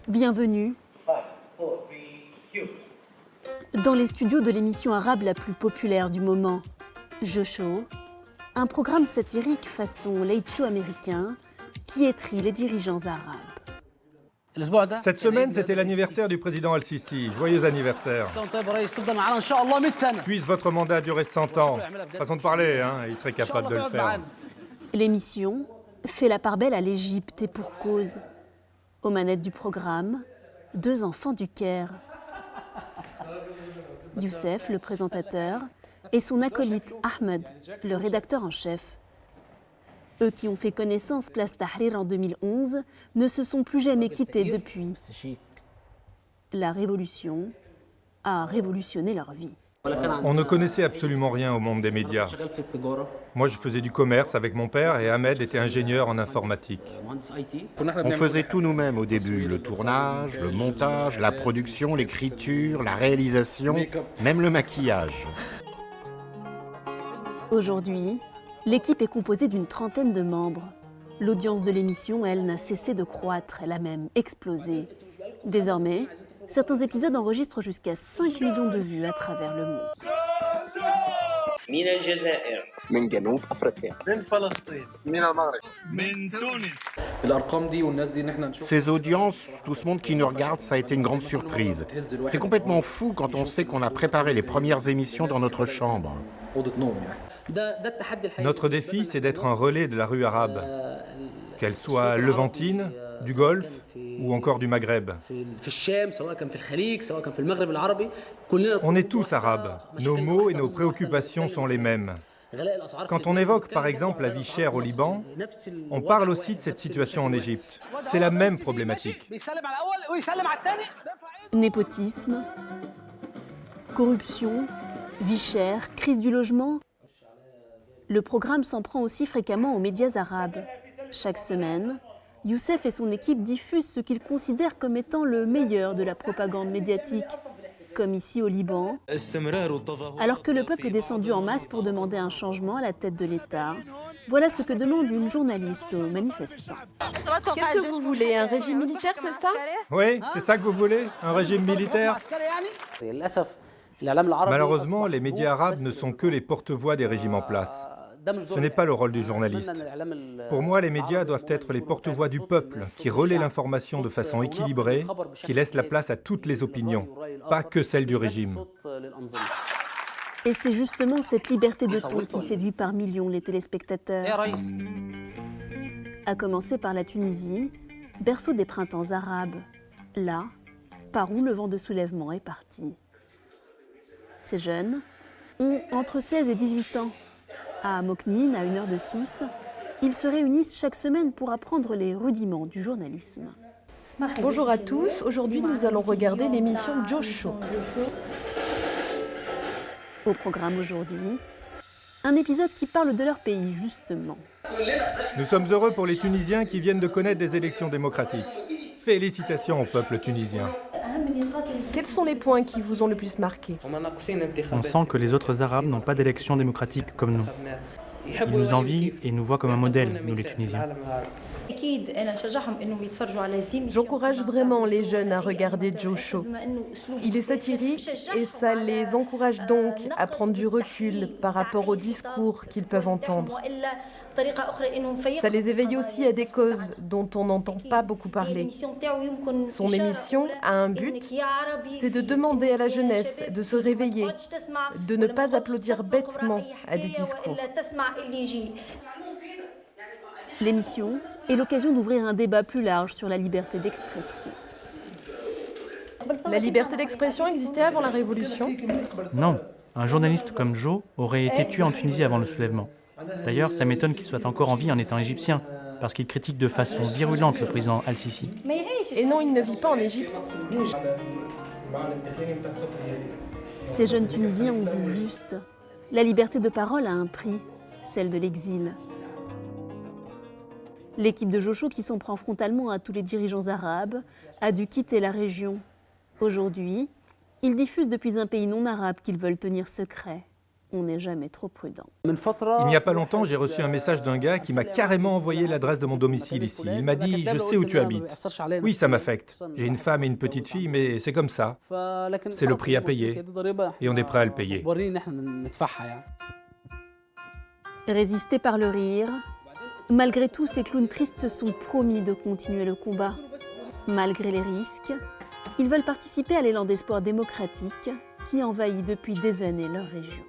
Bienvenue dans les studios de l'émission arabe la plus populaire du moment, Jocho, un programme satirique façon late show américain qui étrit les dirigeants arabes. Cette semaine, c'était l'anniversaire du président Al-Sisi. Joyeux anniversaire. Puisse votre mandat durer 100 ans. Façon de parler, hein, il serait capable de le faire. L'émission fait la part belle à l'Égypte et pour cause. Aux manettes du programme, 2 enfants du Caire. Youssef, le présentateur, et son acolyte Ahmed, le rédacteur en chef. Eux qui ont fait connaissance place Tahrir en 2011 ne se sont plus jamais quittés depuis. La révolution a révolutionné leur vie. On ne connaissait absolument rien au monde des médias. Moi, je faisais du commerce avec mon père et Ahmed était ingénieur en informatique. On faisait tout nous-mêmes au début, le tournage, le montage, la production, l'écriture, la réalisation, même le maquillage. Aujourd'hui, l'équipe est composée d'une trentaine de membres. L'audience de l'émission, elle, n'a cessé de croître, elle a même explosé. Désormais, certains épisodes enregistrent jusqu'à 5 millions de vues à travers le monde. Ces audiences, tout ce monde qui nous regarde, ça a été une grande surprise. C'est complètement fou quand on sait qu'on a préparé les premières émissions dans notre chambre. Notre défi, c'est d'être un relais de la rue arabe, qu'elle soit levantine, du Golfe ou encore du Maghreb. On est tous arabes. Nos mots et nos préoccupations sont les mêmes. Quand on évoque par exemple la vie chère au Liban, on parle aussi de cette situation en Égypte. C'est la même problématique. Népotisme, corruption, vie chère, crise du logement. Le programme s'en prend aussi fréquemment aux médias arabes. Chaque semaine, Youssef et son équipe diffusent ce qu'ils considèrent comme étant le meilleur de la propagande médiatique, comme ici au Liban, alors que le peuple est descendu en masse pour demander un changement à la tête de l'État. Voilà ce que demande une journaliste aux manifestants. Qu'est-ce que vous voulez, un régime militaire, c'est ça? Oui, c'est ça que vous voulez? Un régime militaire? Malheureusement, les médias arabes ne sont que les porte-voix des régimes en place. Ce n'est pas le rôle du journaliste. Pour moi, les médias doivent être les porte-voix du peuple, qui relaient l'information de façon équilibrée, qui laissent la place à toutes les opinions, pas que celle du régime. Et c'est justement cette liberté de ton qui séduit par millions les téléspectateurs. À commencer par la Tunisie, berceau des printemps arabes, là, par où le vent de soulèvement est parti. Ces jeunes ont entre 16 et 18 ans. À Moknine, à 1 heure de Sousse, ils se réunissent chaque semaine pour apprendre les rudiments du journalisme. Bonjour à tous, aujourd'hui nous allons regarder l'émission Jocho. Au programme aujourd'hui, un épisode qui parle de leur pays, justement. Nous sommes heureux pour les Tunisiens qui viennent de connaître des élections démocratiques. Félicitations au peuple tunisien. Quels sont les points qui vous ont le plus marqué? On sent que les autres Arabes n'ont pas d'élection démocratique comme nous. Ils nous envient et nous voient comme un modèle, nous les Tunisiens. J'encourage vraiment les jeunes à regarder Jocho. Il est satirique et ça les encourage donc à prendre du recul par rapport aux discours qu'ils peuvent entendre. Ça les éveille aussi à des causes dont on n'entend pas beaucoup parler. Son émission a un but, c'est de demander à la jeunesse de se réveiller, de ne pas applaudir bêtement à des discours. L'émission est l'occasion d'ouvrir un débat plus large sur la liberté d'expression. La liberté d'expression existait avant la Révolution? Non, un journaliste comme Joe aurait été tué en Tunisie avant le soulèvement. D'ailleurs, ça m'étonne qu'il soit encore en vie en étant égyptien, parce qu'il critique de façon virulente le président Al-Sisi. Et non, il ne vit pas en Égypte. Ces jeunes Tunisiens ont vu juste. La liberté de parole a un prix, celle de l'exil. L'équipe de Jocho, qui s'en prend frontalement à tous les dirigeants arabes, a dû quitter la région. Aujourd'hui, ils diffusent depuis un pays non arabe qu'ils veulent tenir secret. on n'est jamais trop prudent. Il n'y a pas longtemps, j'ai reçu un message d'un gars qui m'a carrément envoyé l'adresse de mon domicile ici. Il m'a dit « Je sais où tu habites ». Oui, ça m'affecte. J'ai une femme et une petite fille, mais c'est comme ça. C'est le prix à payer. Et on est prêt à le payer. Résistés par le rire, malgré tout, ces clowns tristes se sont promis de continuer le combat. Malgré les risques, ils veulent participer à l'élan d'espoir démocratique qui envahit depuis des années leur région.